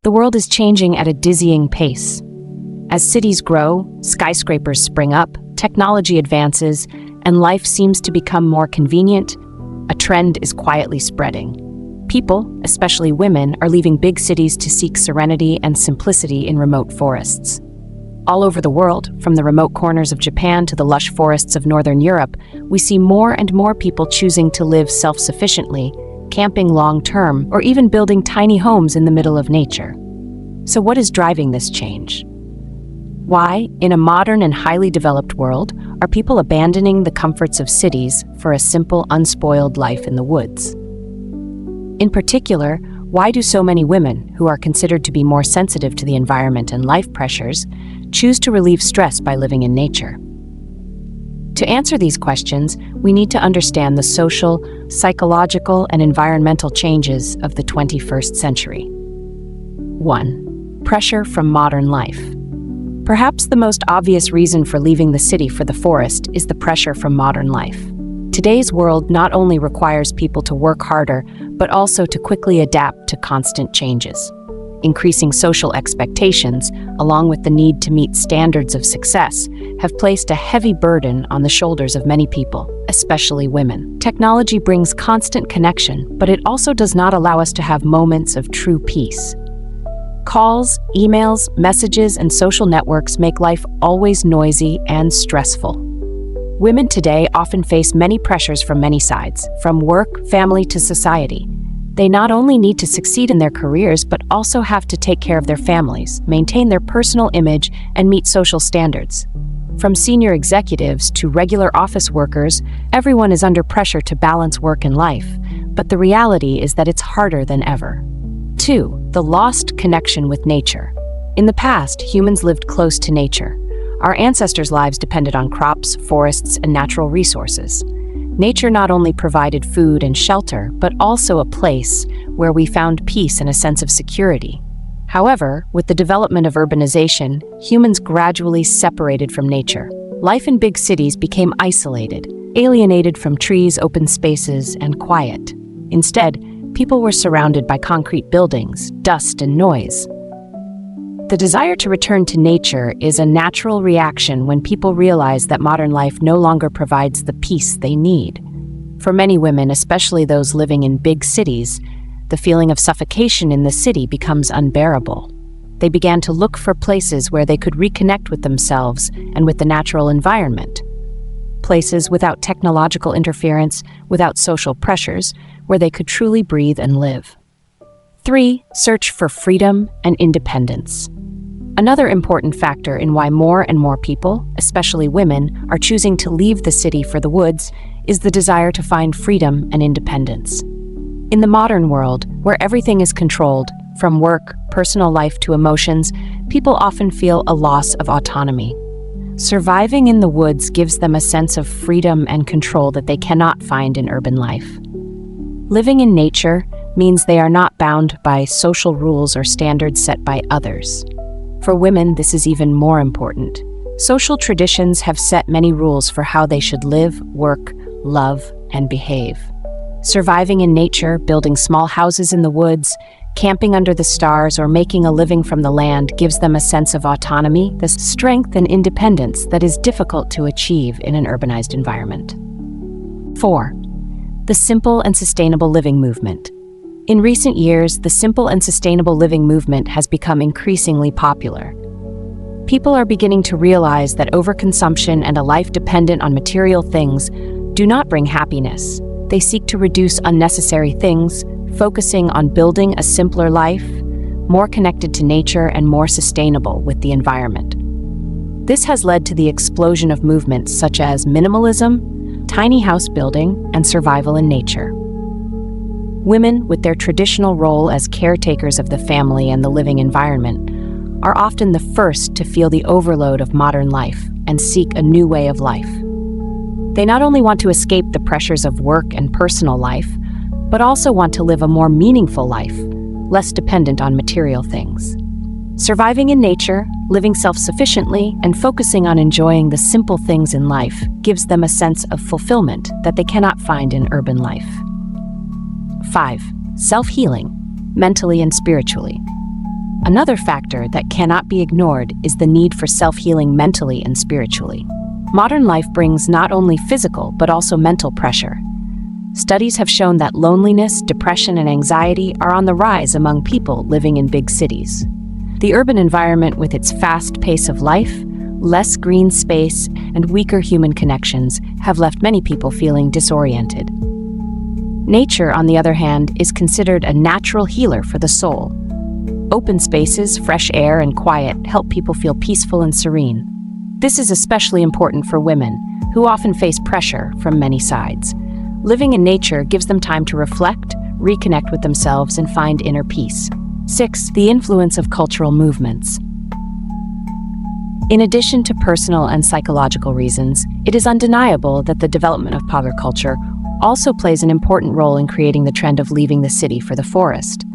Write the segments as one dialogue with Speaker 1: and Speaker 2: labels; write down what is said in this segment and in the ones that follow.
Speaker 1: The world is changing at a dizzying pace. As cities grow, skyscrapers spring up, technology advances, and life seems to become more convenient, a trend is quietly spreading. People, especially women, are leaving big cities to seek serenity and simplicity in remote forests. All over the world, from the remote corners of Japan to the lush forests of Northern Europe, we see more and more people choosing to live self-sufficiently, camping long-term, or even building tiny homes in the middle of nature. So what is driving this change? Why, in a modern and highly developed world, are people abandoning the comforts of cities for a simple, unspoiled life in the woods? In particular, why do so many women, who are considered to be more sensitive to the environment and life pressures, choose to relieve stress by living in nature? To answer these questions, we need to understand the social, psychological, and environmental changes of the 21st century. 1. Pressure from modern life. Perhaps the most obvious reason for leaving the city for the forest is the pressure from modern life. Today's world not only requires people to work harder, but also to quickly adapt to constant changes. Increasing social expectations, along with the need to meet standards of success, have placed a heavy burden on the shoulders of many people, especially women. Technology brings constant connection, but it also does not allow us to have moments of true peace. Calls, emails, messages, and social networks make life always noisy and stressful. Women today often face many pressures from many sides, from work, family, to society. They not only need to succeed in their careers, but also have to take care of their families, maintain their personal image, and meet social standards. From senior executives to regular office workers, everyone is under pressure to balance work and life, but the reality is that it's harder than ever. 2. The lost connection with nature. In the past, humans lived close to nature. Our ancestors' lives depended on crops, forests, and natural resources. Nature not only provided food and shelter, but also a place where we found peace and a sense of security. However, with the development of urbanization, humans gradually separated from nature. Life in big cities became isolated, alienated from trees, open spaces, and quiet. Instead, people were surrounded by concrete buildings, dust, and noise. The desire to return to nature is a natural reaction when people realize that modern life no longer provides the peace they need. For many women, especially those living in big cities, the feeling of suffocation in the city becomes unbearable. They began to look for places where they could reconnect with themselves and with the natural environment. Places without technological interference, without social pressures, where they could truly breathe and live. 3. Search for freedom and independence. Another important factor in why more and more people, especially women, are choosing to leave the city for the woods is the desire to find freedom and independence. In the modern world, where everything is controlled, from work, personal life to emotions, people often feel a loss of autonomy. Surviving in the woods gives them a sense of freedom and control that they cannot find in urban life. Living in nature means they are not bound by social rules or standards set by others. For women, this is even more important. Social traditions have set many rules for how they should live, work, love, and behave. Surviving in nature, building small houses in the woods, camping under the stars, or making a living from the land gives them a sense of autonomy, the strength and independence that is difficult to achieve in an urbanized environment. 4. The simple and sustainable living movement. In recent years, the simple and sustainable living movement has become increasingly popular. People are beginning to realize that overconsumption and a life dependent on material things do not bring happiness. They seek to reduce unnecessary things, focusing on building a simpler life, more connected to nature and more sustainable with the environment. This has led to the explosion of movements such as minimalism, tiny house building, and survival in nature. Women, with their traditional role as caretakers of the family and the living environment, are often the first to feel the overload of modern life and seek a new way of life. They not only want to escape the pressures of work and personal life, but also want to live a more meaningful life, less dependent on material things. Surviving in nature, living self-sufficiently, and focusing on enjoying the simple things in life gives them a sense of fulfillment that they cannot find in urban life. 5. Self-healing, mentally and spiritually. Another factor that cannot be ignored is the need for self-healing mentally and spiritually. Modern life brings not only physical but also mental pressure. Studies have shown that loneliness, depression, and anxiety are on the rise among people living in big cities. The urban environment, with its fast pace of life, less green space, and weaker human connections, have left many people feeling disoriented. Nature, on the other hand, is considered a natural healer for the soul. Open spaces, fresh air, and quiet help people feel peaceful and serene. This is especially important for women, who often face pressure from many sides. Living in nature gives them time to reflect, reconnect with themselves, and find inner peace. 6. The influence of cultural movements. In addition to personal and psychological reasons, it is undeniable that the development of popular culture also plays an important role in creating the trend of leaving the city for the forest.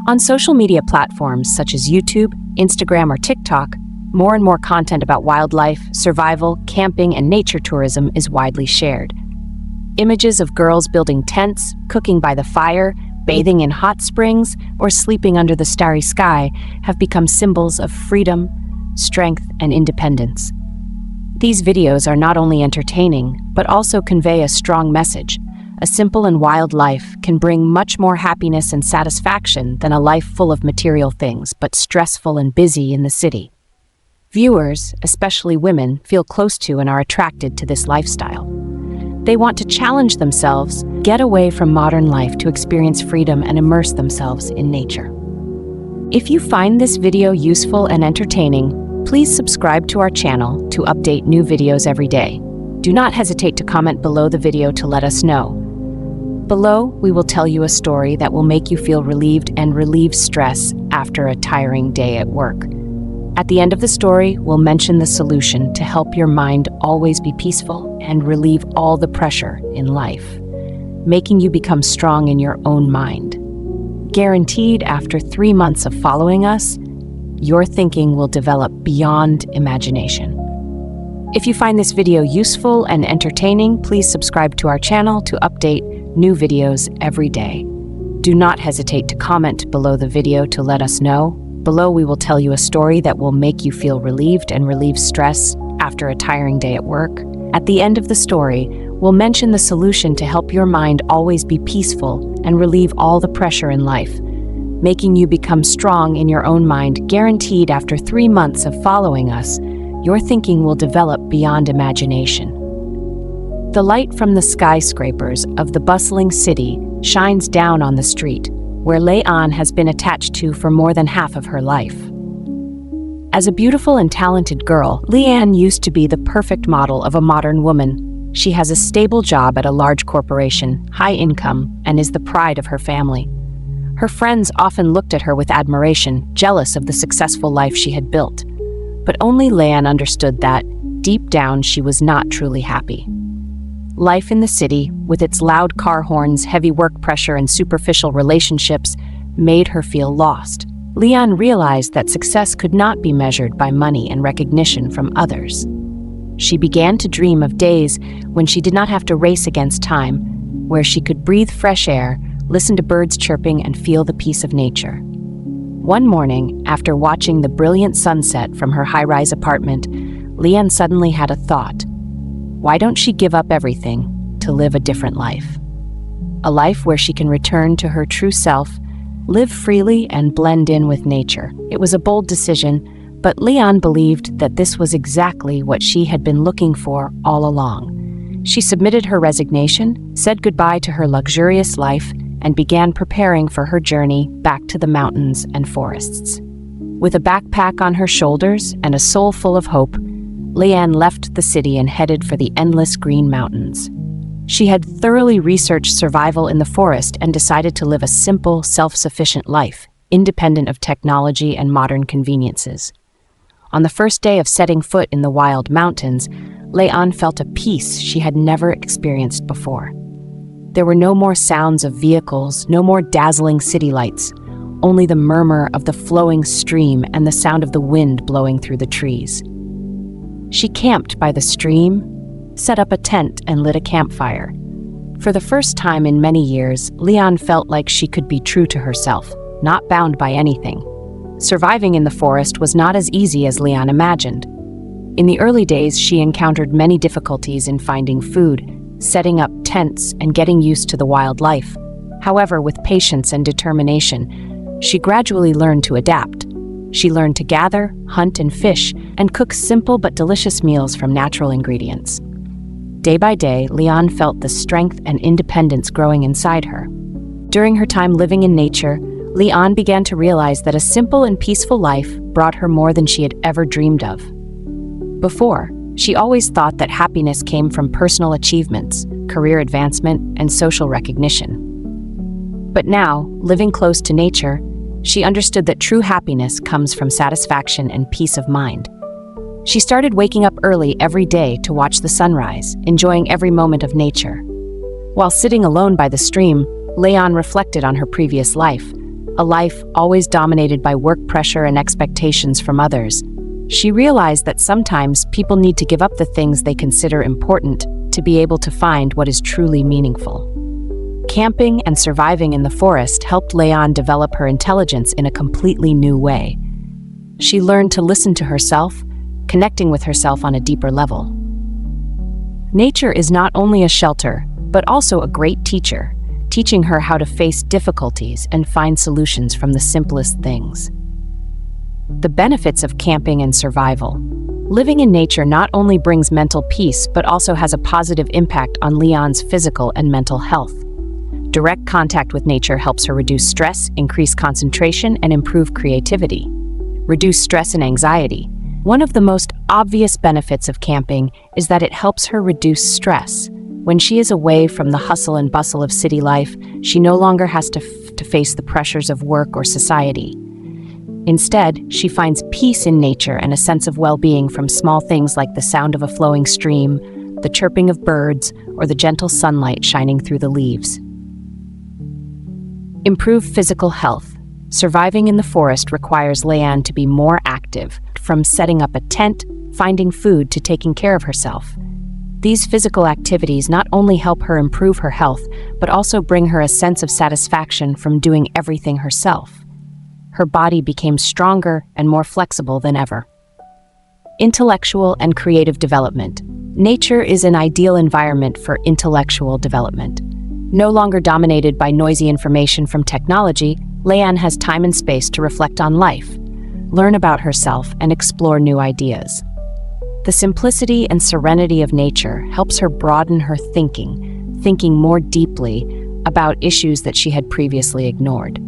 Speaker 1: On social media platforms such as YouTube, Instagram, or TikTok, more and more content about wildlife, survival, camping, and nature tourism is widely shared. Images of girls building tents, cooking by the fire, bathing in hot springs, or sleeping under the starry sky have become symbols of freedom, strength, and independence. These videos are not only entertaining, but also convey a strong message. A simple and wild life can bring much more happiness and satisfaction than a life full of material things, but stressful and busy in the city. Viewers, especially women, feel close to and are attracted to this lifestyle. They want to challenge themselves, get away from modern life to experience freedom and immerse themselves in nature. If you find this video useful and entertaining, please subscribe to our channel to update new videos every day. Do not hesitate to comment below the video to let us know. Below, we will tell you a story that will make you feel relieved and relieve stress after a tiring day at work. At the end of the story, we'll mention the solution to help your mind always be peaceful and relieve all the pressure in life, making you become strong in your own mind. Guaranteed, after 3 months of following us, your thinking will develop beyond imagination. If you find this video useful and entertaining, please subscribe to our channel to update new videos every day. Do not hesitate to comment below the video to let us know. Below, we will tell you a story that will make you feel relieved and relieve stress after a tiring day at work. At the end of the story, we'll mention the solution to help your mind always be peaceful and relieve all the pressure in life, making you become strong in your own mind. Guaranteed, after 3 months of following us, your thinking will develop beyond imagination. The light from the skyscrapers of the bustling city shines down on the street, where Leanne has been attached to for more than half of her life. As a beautiful and talented girl, Leanne used to be the perfect model of a modern woman. She has a stable job at a large corporation, high income, and is the pride of her family. Her friends often looked at her with admiration, jealous of the successful life she had built. But only Leanne understood that, deep down, she was not truly happy. Life in the city, with its loud car horns, heavy work pressure, and superficial relationships, made her feel lost. Leanne realized that success could not be measured by money and recognition from others. She began to dream of days when she did not have to race against time, where she could breathe fresh air, listen to birds chirping, and feel the peace of nature. One morning, after watching the brilliant sunset from her high-rise apartment, Leanne suddenly had a thought. Why don't she give up everything to live a different life? A life where she can return to her true self, live freely, and blend in with nature. It was a bold decision, but Leanne believed that this was exactly what she had been looking for all along. She submitted her resignation, said goodbye to her luxurious life, and began preparing for her journey back to the mountains and forests. With a backpack on her shoulders and a soul full of hope, Leanne left the city and headed for the endless green mountains. She had thoroughly researched survival in the forest and decided to live a simple, self-sufficient life, independent of technology and modern conveniences. On the first day of setting foot in the wild mountains, Leanne felt a peace she had never experienced before. There were no more sounds of vehicles, no more dazzling city lights, only the murmur of the flowing stream and the sound of the wind blowing through the trees. She camped by the stream, set up a tent, and lit a campfire. For the first time in many years, Leanne felt like she could be true to herself, not bound by anything. surviving in the forest was not as easy as Leanne imagined. In the early days, she encountered many difficulties in finding food, setting up tents, and getting used to the wildlife. However, with patience and determination, she gradually learned to adapt. She learned to gather, hunt, and fish, and cook simple but delicious meals from natural ingredients. Day by day, Leanne felt the strength and independence growing inside her. During her time living in nature, Leanne began to realize that a simple and peaceful life brought her more than she had ever dreamed of. Before, she always thought that happiness came from personal achievements, career advancement, and social recognition. But now, living close to nature, she understood that true happiness comes from satisfaction and peace of mind. She started waking up early every day to watch the sunrise, enjoying every moment of nature. While sitting alone by the stream, Leanne reflected on her previous life, a life always dominated by work pressure and expectations from others. She realized that sometimes people need to give up the things they consider important to be able to find what is truly meaningful. Camping and surviving in the forest helped Leanne develop her intelligence in a completely new way. She learned to listen to herself, connecting with herself on a deeper level. Nature is not only a shelter, but also a great teacher, teaching her how to face difficulties and find solutions from the simplest things. The benefits of camping and survival. Living in nature not only brings mental peace, but also has a positive impact on Leanne's physical and mental health. Direct contact with nature helps her reduce stress, increase concentration, and improve creativity. Reduce stress and anxiety. One of the most obvious benefits of camping is that it helps her reduce stress. When she is away from the hustle and bustle of city life, she no longer has to face the pressures of work or society. Instead, she finds peace in nature and a sense of well-being from small things like the sound of a flowing stream, the chirping of birds, or the gentle sunlight shining through the leaves. Improve physical health. Surviving in the forest requires Leanne to be more active, from setting up a tent, finding food, to taking care of herself. These physical activities not only help her improve her health, but also bring her a sense of satisfaction from doing everything herself. Her body became stronger and more flexible than ever. Intellectual and creative development. Nature is an ideal environment for intellectual development. No longer dominated by noisy information from technology, Leanne has time and space to reflect on life, learn about herself, and explore new ideas. The simplicity and serenity of nature helps her broaden her thinking more deeply about issues that she had previously ignored.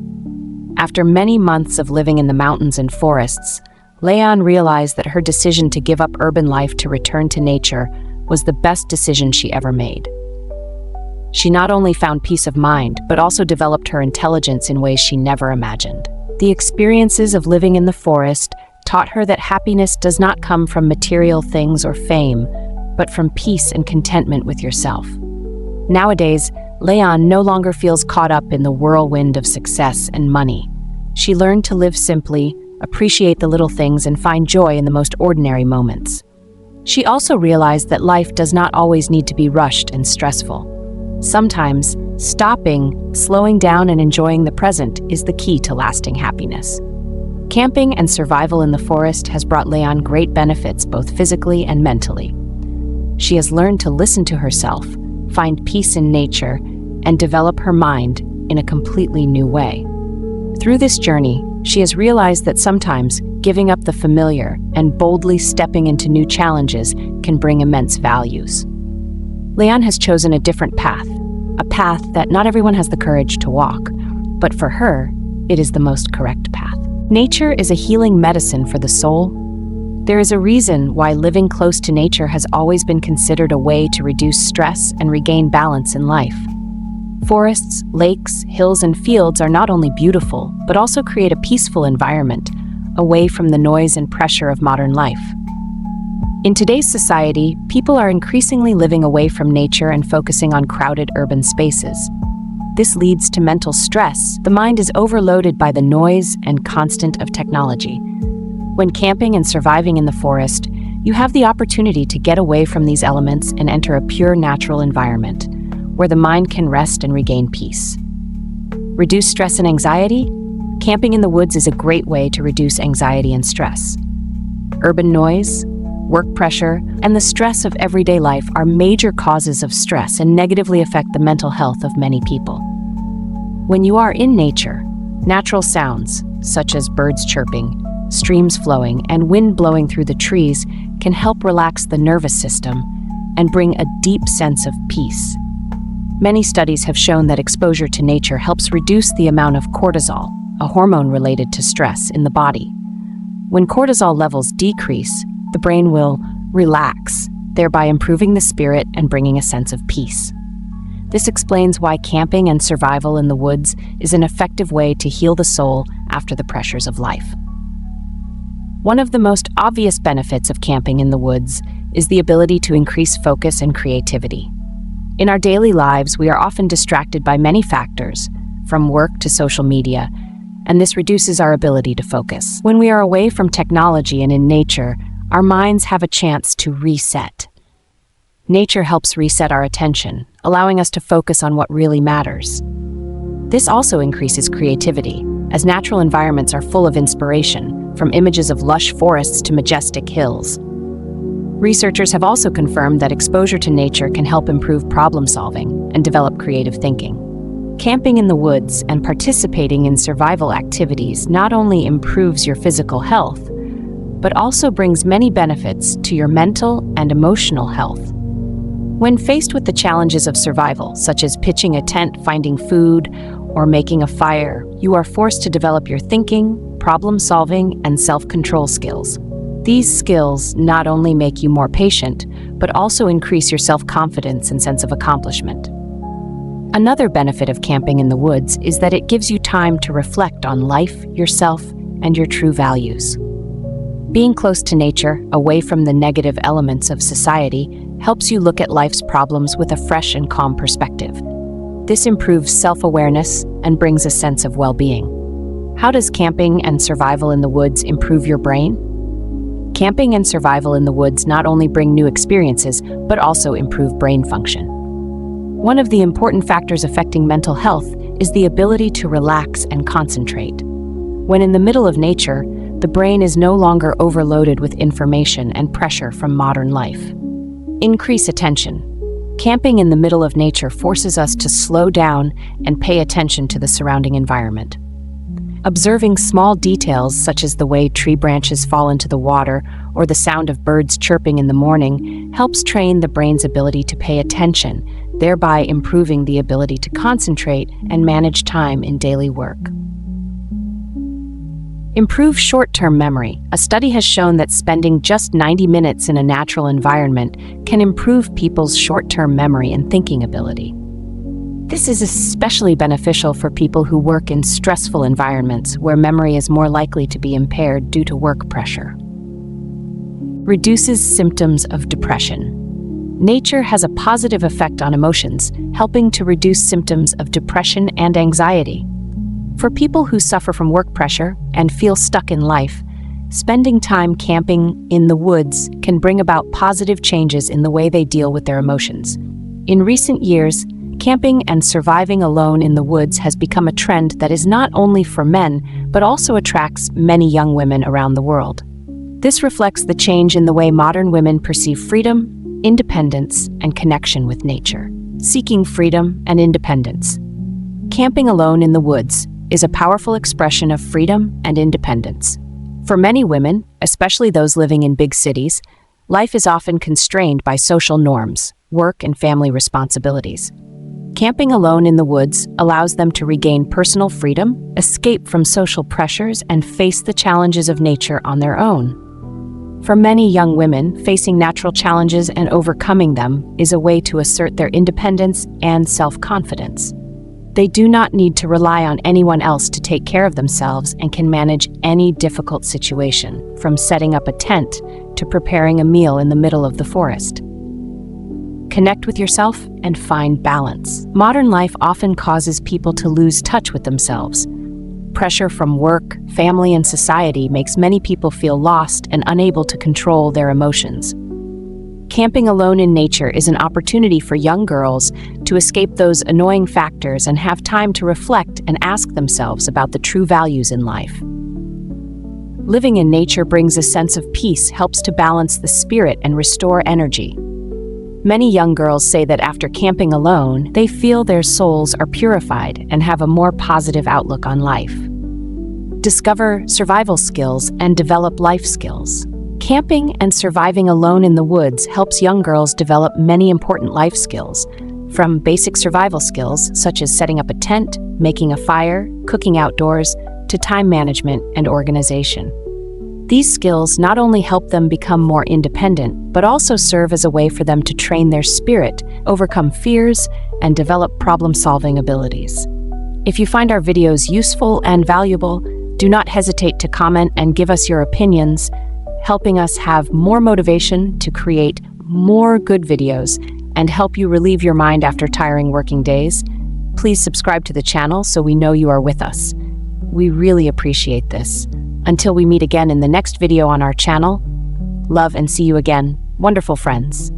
Speaker 1: After many months of living in the mountains and forests, Leanne realized that her decision to give up urban life to return to nature was the best decision she ever made. She not only found peace of mind, but also developed her intelligence in ways she never imagined. The experiences of living in the forest taught her that happiness does not come from material things or fame, but from peace and contentment with yourself. Nowadays, Leanne no longer feels caught up in the whirlwind of success and money. She learned to live simply, appreciate the little things, and find joy in the most ordinary moments. She also realized that life does not always need to be rushed and stressful. Sometimes, stopping, slowing down, and enjoying the present is the key to lasting happiness. Camping and survival in the forest has brought Leanne great benefits both physically and mentally. She has learned to listen to herself, find peace in nature, and develop her mind in a completely new way. Through this journey, she has realized that sometimes giving up the familiar and boldly stepping into new challenges can bring immense values. Leanne has chosen a different path, a path that not everyone has the courage to walk, but for her, it is the most correct path. Nature is a healing medicine for the soul. There is a reason why living close to nature has always been considered a way to reduce stress and regain balance in life. Forests, lakes, hills, and fields are not only beautiful, but also create a peaceful environment, away from the noise and pressure of modern life. In today's society, people are increasingly living away from nature and focusing on crowded urban spaces. This leads to mental stress. The mind is overloaded by the noise and constant of technology. When camping and surviving in the forest, you have the opportunity to get away from these elements and enter a pure natural environment, where the mind can rest and regain peace. Reduce stress and anxiety? Camping in the woods is a great way to reduce anxiety and stress. Urban noise, work pressure, and the stress of everyday life are major causes of stress and negatively affect the mental health of many people. When you are in nature, natural sounds, such as birds chirping, streams flowing, and wind blowing through the trees can help relax the nervous system and bring a deep sense of peace. Many studies have shown that exposure to nature helps reduce the amount of cortisol, a hormone related to stress in the body. When cortisol levels decrease, the brain will relax, thereby improving the spirit and bringing a sense of peace. This explains why camping and survival in the woods is an effective way to heal the soul after the pressures of life. One of the most obvious benefits of camping in the woods is the ability to increase focus and creativity. In our daily lives, we are often distracted by many factors, from work to social media, and this reduces our ability to focus. When we are away from technology and in nature, our minds have a chance to reset. Nature helps reset our attention, allowing us to focus on what really matters. This also increases creativity, as natural environments are full of inspiration, from images of lush forests to majestic hills. Researchers have also confirmed that exposure to nature can help improve problem solving and develop creative thinking. Camping in the woods and participating in survival activities not only improves your physical health, but also brings many benefits to your mental and emotional health. When faced with the challenges of survival, such as pitching a tent, finding food, or making a fire, you are forced to develop your thinking, problem solving, and self-control skills. These skills not only make you more patient, but also increase your self-confidence and sense of accomplishment. Another benefit of camping in the woods is that it gives you time to reflect on life, yourself, and your true values. Being close to nature, away from the negative elements of society, helps you look at life's problems with a fresh and calm perspective. This improves self-awareness and brings a sense of well-being. How does camping and survival in the woods improve your brain? Camping and survival in the woods not only bring new experiences, but also improve brain function. One of the important factors affecting mental health is the ability to relax and concentrate. When in the middle of nature, the brain is no longer overloaded with information and pressure from modern life. Increase attention. Camping in the middle of nature forces us to slow down and pay attention to the surrounding environment. Observing small details such as the way tree branches fall into the water or the sound of birds chirping in the morning helps train the brain's ability to pay attention, thereby improving the ability to concentrate and manage time in daily work. Improve short-term memory. A study has shown that spending just 90 minutes in a natural environment can improve people's short-term memory and thinking ability. This is especially beneficial for people who work in stressful environments where memory is more likely to be impaired due to work pressure. Reduces symptoms of depression. Nature has a positive effect on emotions, helping to reduce symptoms of depression and anxiety. For people who suffer from work pressure and feel stuck in life, spending time camping in the woods can bring about positive changes in the way they deal with their emotions. In recent years, camping and surviving alone in the woods has become a trend that is not only for men, but also attracts many young women around the world. This reflects the change in the way modern women perceive freedom, independence, and connection with nature. Seeking freedom and independence. Camping alone in the woods is a powerful expression of freedom and independence. For many women, especially those living in big cities, life is often constrained by social norms, work, and family responsibilities. Camping alone in the woods allows them to regain personal freedom, escape from social pressures, and face the challenges of nature on their own. For many young women, facing natural challenges and overcoming them is a way to assert their independence and self-confidence. They do not need to rely on anyone else to take care of themselves and can manage any difficult situation, from setting up a tent to preparing a meal in the middle of the forest. Connect with yourself and find balance. Modern life often causes people to lose touch with themselves. Pressure from work, family, and society makes many people feel lost and unable to control their emotions. Camping alone in nature is an opportunity for young girls to escape those annoying factors and have time to reflect and ask themselves about the true values in life. Living in nature brings a sense of peace, helps to balance the spirit and restore energy. Many young girls say that after camping alone, they feel their souls are purified and have a more positive outlook on life. Discover survival skills and develop life skills. Camping and surviving alone in the woods helps young girls develop many important life skills, from basic survival skills such as setting up a tent, making a fire, cooking outdoors, to time management and organization. These skills not only help them become more independent, but also serve as a way for them to train their spirit, overcome fears, and develop problem-solving abilities. If you find our videos useful and valuable, do not hesitate to comment and give us your opinions, helping us have more motivation to create more good videos and help you relieve your mind after tiring working days. Please subscribe to the channel so we know you are with us. We really appreciate this. Until we meet again in the next video on our channel, love and see you again, wonderful friends.